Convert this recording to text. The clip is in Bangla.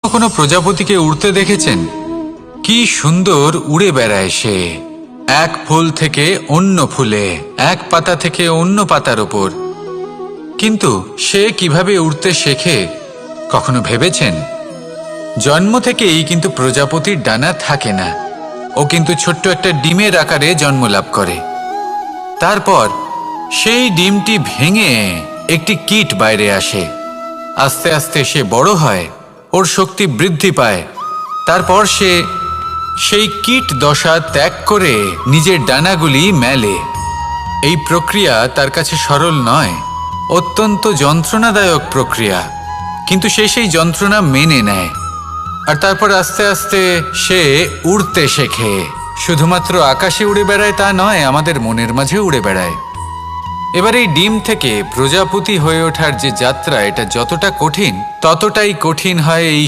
কখনো প্রজাপতিকে উড়তে দেখেছেন? কি সুন্দর উড়ে বেড়ায় সে, এক ফুল থেকে অন্য ফুলে, এক পাতা থেকে অন্য পাতার ওপর। কিন্তু সে কিভাবে উড়তে শেখে কখনো ভেবেছেন? জন্ম থেকেই কিন্তু প্রজাপতির ডানা থাকে না। ও কিন্তু ছোট্ট একটা ডিমের আকারে জন্ম লাভ করে। তারপর সেই ডিমটি ভেঙে একটি কীট বাইরে আসে। আস্তে আস্তে সে বড় হয়, ওর শক্তি বৃদ্ধি পায়। তারপর সে সেই কীট দশা ত্যাগ করে নিজের ডানাগুলি মেলে। এই প্রক্রিয়া তার কাছে সরল নয়, অত্যন্ত যন্ত্রণাদায়ক প্রক্রিয়া, কিন্তু সে সেই যন্ত্রণা মেনে নেয়। আর তারপর আস্তে আস্তে সে উড়তে শেখে। শুধুমাত্র আকাশে উড়ে বেড়ায় তা নয়, আমাদের মনের মাঝে উড়ে বেড়ায়। এবার এই ডিম থেকে প্রজাপতি হয়ে ওঠার যে যাত্রা, এটা যতটা কঠিন ততটাই কঠিন হয় এই